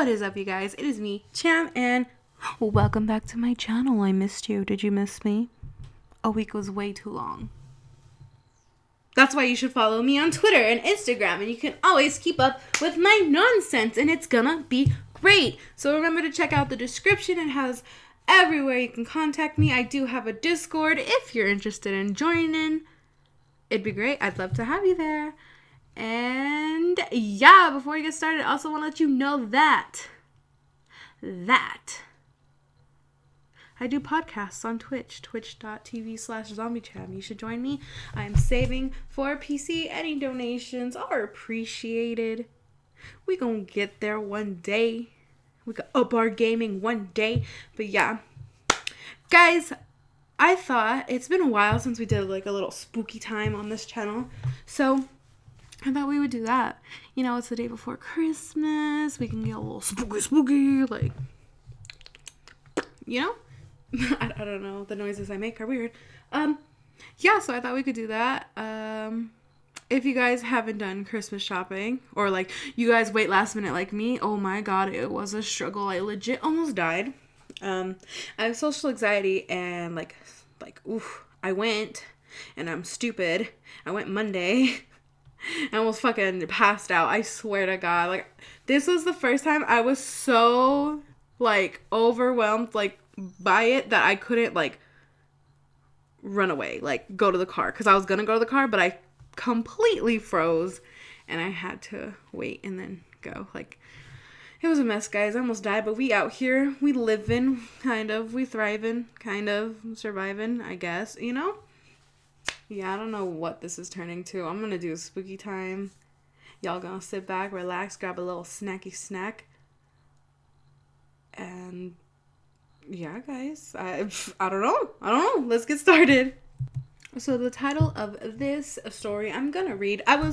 What is up, you guys? It is me, Cham, and welcome back to my channel. I missed you. Did you miss me? A week was way too long. That's why you should follow me on Twitter and Instagram, and you can always keep up with my nonsense, and it's gonna be great. So remember to check out the description. It has everywhere you can contact me. I do have a Discord if you're interested in joining. It'd be great. I'd love to have you there. And yeah, before we get started, I also want to let you know that I do podcasts on Twitch, twitch.tv/zombiecham. You should join me. I'm saving for PC. Any donations are appreciated. We gonna get there one day. We can up our gaming one day. But yeah, guys, I thought it's been a while since we did like a little spooky time on this channel. So I thought we would do that. You know, it's the day before Christmas. We can get a little spooky, like, you know? I don't know. The noises I make are weird. Yeah, so I thought we could do that. If you guys haven't done Christmas shopping, or like you guys wait last minute like me, oh my god, it was a struggle. I legit almost died. I have social anxiety, and like, oof, I went, and I'm stupid. I went Monday. I almost fucking passed out. I swear to God. Like, this was the first time I was so, like, overwhelmed, like, by it that I couldn't, like, run away. Like, go to the car. Because I was going to go to the car, but I completely froze. And I had to wait and then go. Like, it was a mess, guys. I almost died. But we out here. We living, kind of. We thriving, kind of. Surviving, I guess. You know? Yeah, I don't know what this is turning to. I'm gonna do a spooky time. Y'all gonna sit back, relax, grab a little snacky snack. And yeah, guys, I don't know. Let's get started. So the title of this story I'm gonna read. I'm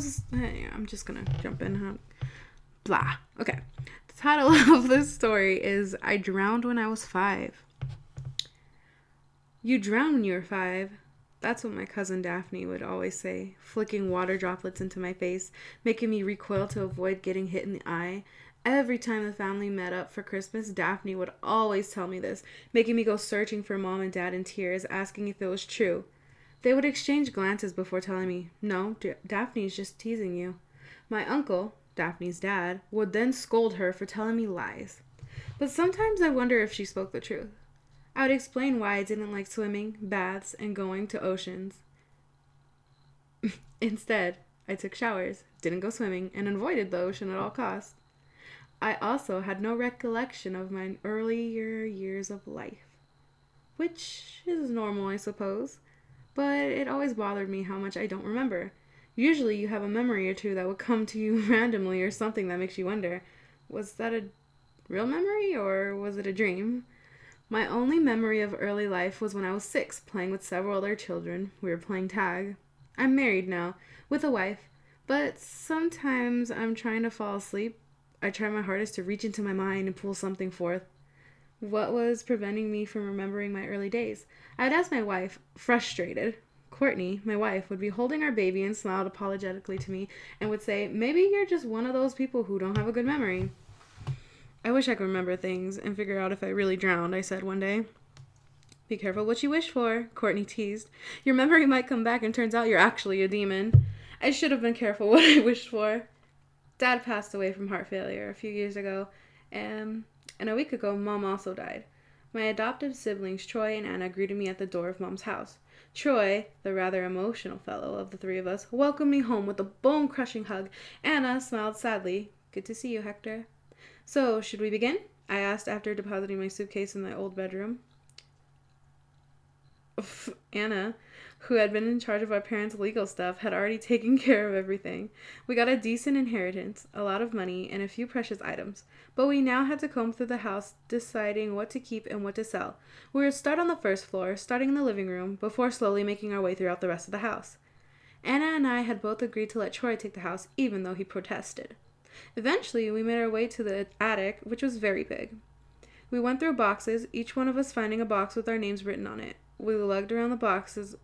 just gonna jump in. Blah. Okay. The title of this story is I Drowned When I Was 5. You drowned when you were 5. That's what my cousin Daphne would always say, flicking water droplets into my face, making me recoil to avoid getting hit in the eye. Every time the family met up for Christmas, Daphne would always tell me this, making me go searching for Mom and Dad in tears, asking if it was true. They would exchange glances before telling me, no, Daphne's just teasing you. My uncle, Daphne's dad, would then scold her for telling me lies. But sometimes I wonder if she spoke the truth. I would explain why I didn't like swimming, baths, and going to oceans. Instead, I took showers, didn't go swimming, and avoided the ocean at all costs. I also had no recollection of my earlier years of life, which is normal, I suppose, but it always bothered me how much I don't remember. Usually you have a memory or two that would come to you randomly or something that makes you wonder, was that a real memory or was it a dream? My only memory of early life was when I was 6, playing with several other children. We were playing tag. I'm married now, with a wife, but sometimes I'm trying to fall asleep. I try my hardest to reach into my mind and pull something forth. What was preventing me from remembering my early days? I'd ask my wife, frustrated. Courtney, my wife, would be holding our baby and smiled apologetically to me and would say, maybe you're just one of those people who don't have a good memory. I wish I could remember things and figure out if I really drowned, I said one day. Be careful what you wish for, Courtney teased. Your memory might come back and turns out you're actually a demon. I should have been careful what I wished for. Dad passed away from heart failure a few years ago, and a week ago, Mom also died. My adoptive siblings, Troy and Anna, greeted me at the door of Mom's house. Troy, the rather emotional fellow of the three of us, welcomed me home with a bone-crushing hug. Anna smiled sadly. Good to see you, Hector. So, should we begin? I asked after depositing my suitcase in the old bedroom. Anna, who had been in charge of our parents' legal stuff, had already taken care of everything. We got a decent inheritance, a lot of money, and a few precious items. But we now had to comb through the house, deciding what to keep and what to sell. We would start on the first floor, starting in the living room, before slowly making our way throughout the rest of the house. Anna and I had both agreed to let Troy take the house, even though he protested. Eventually, we made our way to the attic, which was very big. We went through boxes, each one of us finding a box with our names written on it. We lugged around the boxes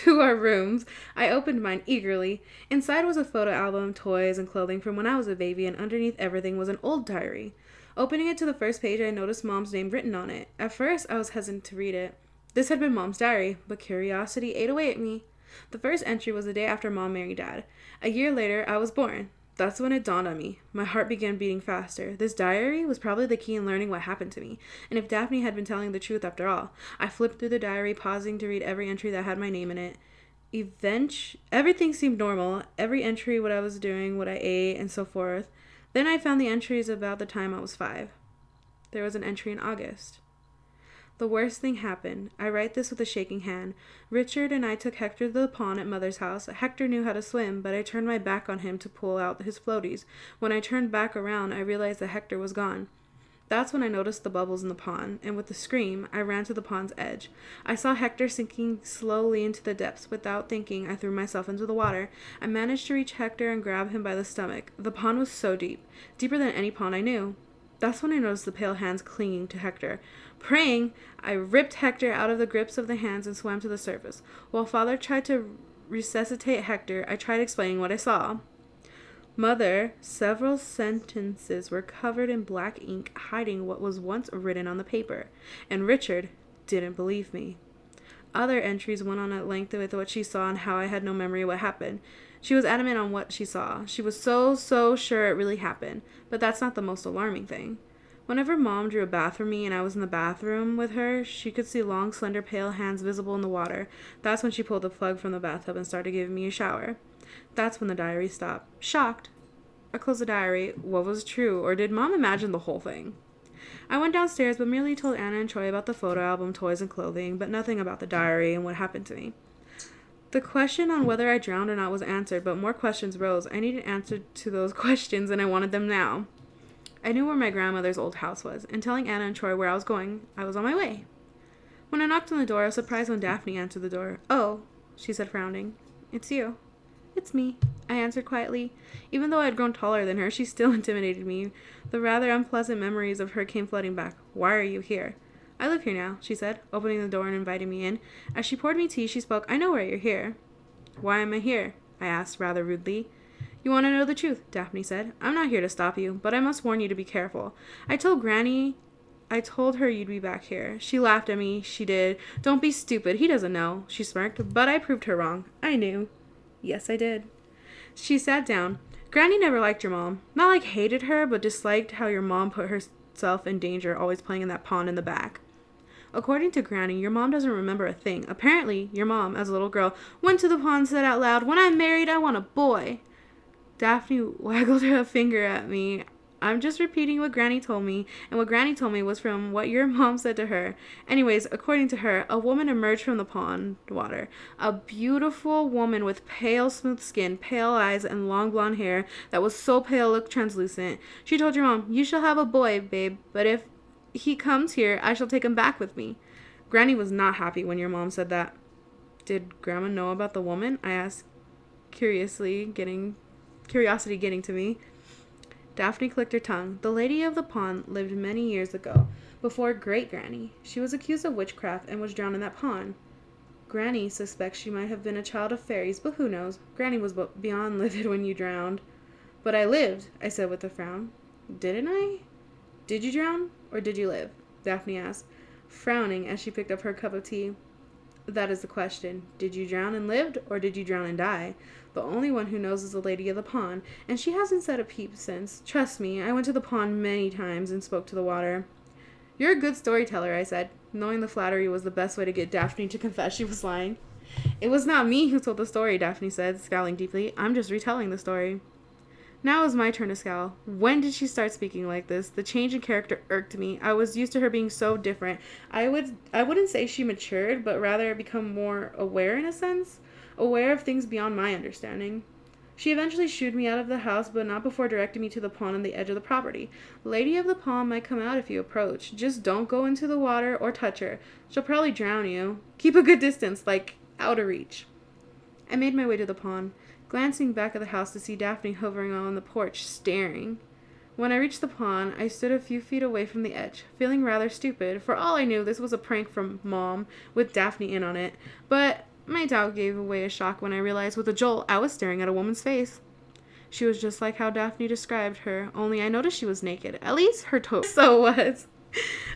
to our rooms. I opened mine eagerly. Inside was a photo album, toys, and clothing from when I was a baby, and underneath everything was an old diary. Opening it to the first page, I noticed Mom's name written on it. At first, I was hesitant to read it. This had been Mom's diary, but curiosity ate away at me. The first entry was the day after Mom married Dad. A year later, I was born. That's when it dawned on me. My heart began beating faster. This diary was probably the key in learning what happened to me, and if Daphne had been telling the truth after all. I flipped through the diary, pausing to read every entry that had my name in it. Everything seemed normal. Every entry, what I was doing, what I ate, and so forth. Then I found the entries about the time I was 5. There was an entry in August. The worst thing happened. I write this with a shaking hand. Richard and I took Hector to the pond at Mother's house. Hector knew how to swim, but I turned my back on him to pull out his floaties. When I turned back around, I realized that Hector was gone. That's when I noticed the bubbles in the pond, and with a scream, I ran to the pond's edge. I saw Hector sinking slowly into the depths. Without thinking, I threw myself into the water. I managed to reach Hector and grab him by the stomach. The pond was so deep, deeper than any pond I knew. That's when I noticed the pale hands clinging to Hector. Praying, I ripped Hector out of the grips of the hands and swam to the surface. While Father tried to resuscitate Hector, I tried explaining what I saw. Mother, several sentences were covered in black ink, hiding what was once written on the paper, and Richard didn't believe me. Other entries went on at length with what she saw and how I had no memory of what happened. She was adamant on what she saw. She was so sure it really happened, but that's not the most alarming thing. Whenever Mom drew a bath for me and I was in the bathroom with her, she could see long, slender, pale hands visible in the water. That's when she pulled the plug from the bathtub and started giving me a shower. That's when the diary stopped. Shocked, I closed the diary. What was true, or did Mom imagine the whole thing? I went downstairs but merely told Anna and Troy about the photo album, toys, and clothing, but nothing about the diary and what happened to me. The question on whether I drowned or not was answered, but more questions rose. I needed answers to those questions, and I wanted them now. I knew where my grandmother's old house was, and telling Anna and Troy where I was going, I was on my way. When I knocked on the door, I was surprised when Daphne answered the door. "Oh," she said, frowning. "It's you." "It's me," I answered quietly. Even though I had grown taller than her, she still intimidated me. The rather unpleasant memories of her came flooding back. "Why are you here?" "I live here now," she said, opening the door and inviting me in. As she poured me tea, she spoke. "I know why you're here." "Why am I here?" I asked, rather rudely. "You want to know the truth," Daphne said. "I'm not here to stop you, but I must warn you to be careful. I told her you'd be back here. She laughed at me. She did. Don't be stupid. He doesn't know." She smirked, but I proved her wrong. I knew. Yes, I did. She sat down. "Granny never liked your mom. Not like hated her, but disliked how your mom put herself in danger always playing in that pond in the back. According to Granny, your mom doesn't remember a thing. Apparently, your mom, as a little girl, went to the pond and said out loud, 'When I'm married, I want a boy.'" Daphne waggled her finger at me. "I'm just repeating what Granny told me, and what Granny told me was from what your mom said to her. Anyways, according to her, a woman emerged from the pond water. A beautiful woman with pale, smooth skin, pale eyes, and long blonde hair that was so pale it looked translucent. She told your mom, 'You shall have a boy, babe, but if he comes here, I shall take him back with me.' Granny was not happy when your mom said that." "Did Grandma know about the woman?" I asked, curiosity getting to me. Daphne clicked her tongue. "The lady of the pond lived many years ago, before Great-Granny. She was accused of witchcraft and was drowned in that pond. Granny suspects she might have been a child of fairies, but who knows? Granny was beyond livid when you drowned." "But I lived," I said with a frown. "Didn't I?" "Did you drown, or did you live?" Daphne asked, frowning as she picked up her cup of tea. "That is the question. Did you drown and lived, or did you drown and die? The only one who knows is the lady of the pond, and she hasn't said a peep since. Trust me, I went to the pond many times and spoke to the water." "You're a good storyteller," I said, knowing the flattery was the best way to get Daphne to confess she was lying. "It was not me who told the story," Daphne said, scowling deeply. "I'm just retelling the story." Now it was my turn to scowl. When did she start speaking like this? The change in character irked me. I was used to her being so different. I wouldn't say she matured, but rather become more aware in a sense. Aware of things beyond my understanding. She eventually shooed me out of the house, but not before directing me to the pond on the edge of the property. "Lady of the pond might come out if you approach. Just don't go into the water or touch her. She'll probably drown you. Keep a good distance, like out of reach." I made my way to the pond, glancing back at the house to see Daphne hovering on the porch, staring. When I reached the pond, I stood a few feet away from the edge, feeling rather stupid. For all I knew, this was a prank from Mom, with Daphne in on it. But My doubt gave away a shock when I realized with a jolt I was staring at a woman's face. She was just like how Daphne described her, only I noticed she was naked. At least her torso was.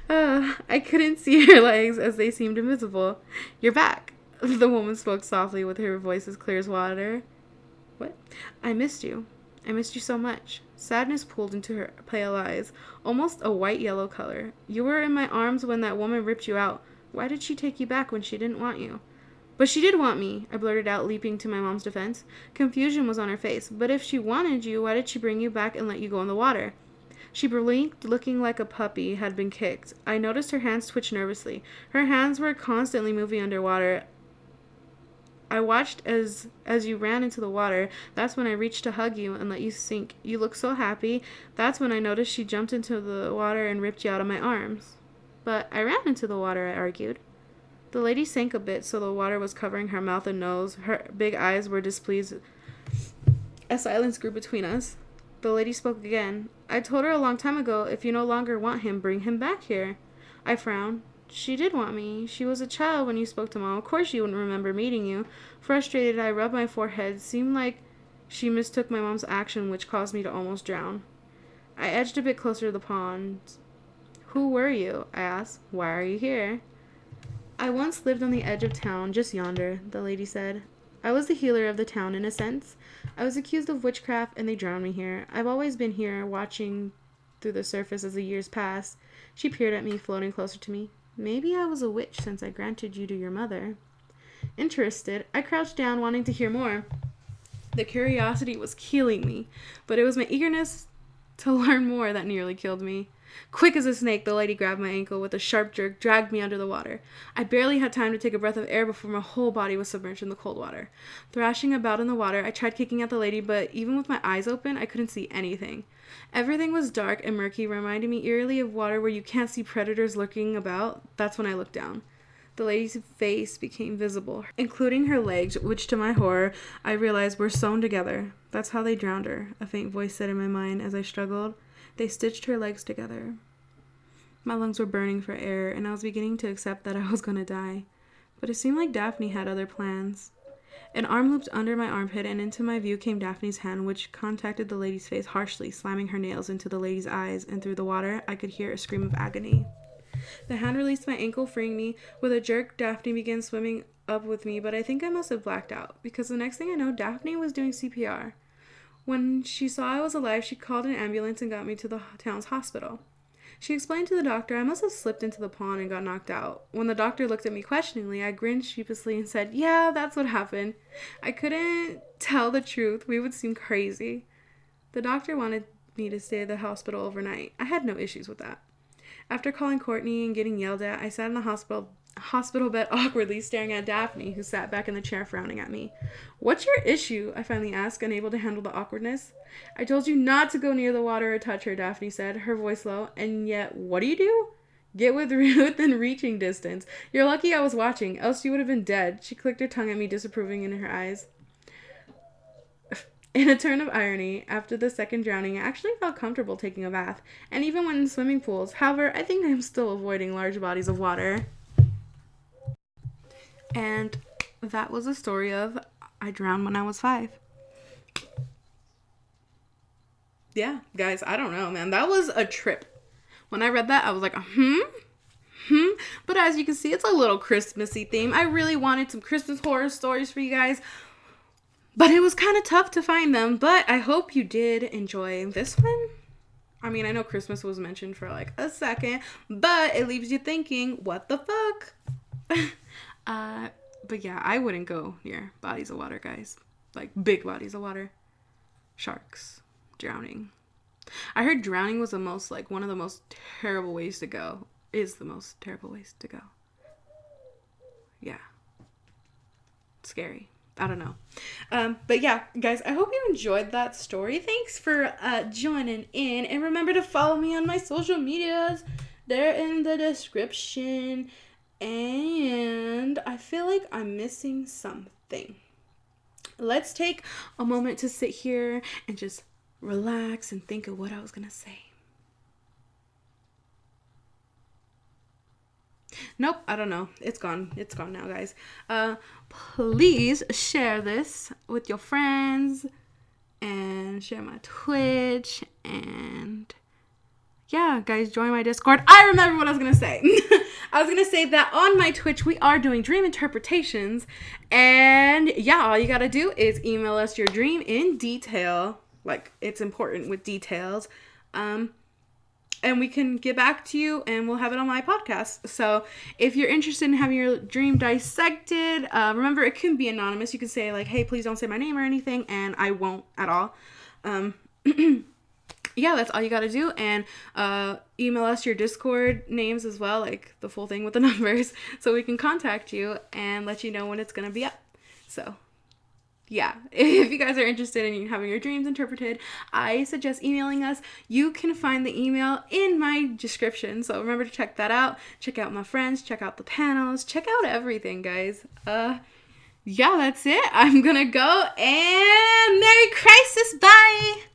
I couldn't see her legs as they seemed invisible. You're back. The woman spoke softly with her voice as clear as water. What? I missed you. I missed you so much. Sadness pulled into her pale eyes, almost a white-yellow color. You were in my arms when that woman ripped you out. Why did she take you back when she didn't want you? But she did want me, I blurted out, leaping to my mom's defense. Confusion was on her face. But if she wanted you, why did she bring you back and let you go in the water? She blinked, looking like a puppy had been kicked. I noticed her hands twitch nervously. Her hands were constantly moving underwater. I watched as you ran into the water. That's when I reached to hug you and let you sink. You looked so happy. That's when I noticed she jumped into the water and ripped you out of my arms. But I ran into the water, I argued. The lady sank a bit so the water was covering her mouth and nose. Her big eyes were displeased. A silence grew between us. The lady spoke again. I told her a long time ago, if you no longer want him, bring him back here. I frowned. She did want me. She was a child when you spoke to Mom. Of course she wouldn't remember meeting you. Frustrated, I rubbed my forehead. It seemed like she mistook my mom's action, which caused me to almost drown. I edged a bit closer to the pond. Who were you? I asked. Why are you here? I once lived on the edge of town, just yonder, the lady said. I was the healer of the town, in a sense. I was accused of witchcraft, and they drowned me here. I've always been here, watching through the surface as the years passed. She peered at me, floating closer to me. Maybe I was a witch since I granted you to your mother. Interested, I crouched down, wanting to hear more. The curiosity was killing me, but it was my eagerness to learn more that nearly killed me. Quick as a snake, the lady grabbed my ankle with a sharp jerk, dragged me under the water. I barely had time to take a breath of air before my whole body was submerged in the cold water. Thrashing about in the water, I tried kicking at the lady, but even with my eyes open, I couldn't see anything. Everything was dark and murky, reminding me eerily of water where you can't see predators lurking about. That's when I looked down. The lady's face became visible, including her legs, which to my horror, I realized were sewn together. That's how they drowned her, a faint voice said in my mind as I struggled. They stitched her legs together. My lungs were burning for air, and I was beginning to accept that I was going to die. But it seemed like Daphne had other plans. An arm looped under my armpit, and into my view came Daphne's hand, which contacted the lady's face harshly, slamming her nails into the lady's eyes, and through the water, I could hear a scream of agony. The hand released my ankle, freeing me. With a jerk, Daphne began swimming up with me, but I think I must have blacked out, because the next thing I know, Daphne was doing CPR. When she saw I was alive, she called an ambulance and got me to the town's hospital. She explained to the doctor I must have slipped into the pond and got knocked out. When the doctor looked at me questioningly, I grinned sheepishly and said, yeah, that's what happened. I couldn't tell the truth. We would seem crazy. The doctor wanted me to stay at the hospital overnight. I had no issues with that. After calling Courtney and getting yelled at, I sat in the hospital bed awkwardly, staring at Daphne, who sat back in the chair frowning at me. What's your issue? I finally asked, unable to handle the awkwardness. I told you not to go near the water or touch her, Daphne said, her voice low. And yet, what do? Get within reaching distance. You're lucky I was watching, else you would have been dead. She clicked her tongue at me, disapproving in her eyes. In a turn of irony, after the second drowning, I actually felt comfortable taking a bath, and even when in swimming pools. However, I think I'm still avoiding large bodies of water. And that was a story of I drowned when I was 5. Yeah, guys, I don't know, man. That was a trip. When I read that, I was like, But as you can see, it's a little Christmassy theme. I really wanted some Christmas horror stories for you guys. But it was kind of tough to find them. But I hope you did enjoy this one. I mean, I know Christmas was mentioned for like a second. But it leaves you thinking, what the fuck? But yeah, I wouldn't go near bodies of water, guys. Like big bodies of water. Sharks. Drowning. I heard drowning was one of the most terrible ways to go. Is the most terrible ways to go. Yeah. Scary. I don't know. But yeah, guys, I hope you enjoyed that story. Thanks for joining in. And remember to follow me on my social medias. They're in the description. And I feel like I'm missing something. Let's take a moment to sit here and just relax and think of what I was going to say. Nope, I don't know. It's gone. It's gone now, guys. Please share this with your friends and share my Twitch and yeah, guys, join my Discord. I remember what I was going to say. I was going to say that on my Twitch, we are doing dream interpretations. And yeah, all you got to do is email us your dream in detail. Like, it's important with details. And we can get back to you and we'll have it on my podcast. So if you're interested in having your dream dissected, remember, it can be anonymous. You can say like, hey, please don't say my name or anything. And I won't at all. Yeah, that's all you got to do. And email us your Discord names as well, like the full thing with the numbers, so we can contact you and let you know when it's going to be up. So, yeah, if you guys are interested in having your dreams interpreted, I suggest emailing us. You can find the email in my description, so remember to check that out. Check out my friends, check out the panels, check out everything, guys. Yeah, that's it. I'm going to go, and Merry Crisis. Bye!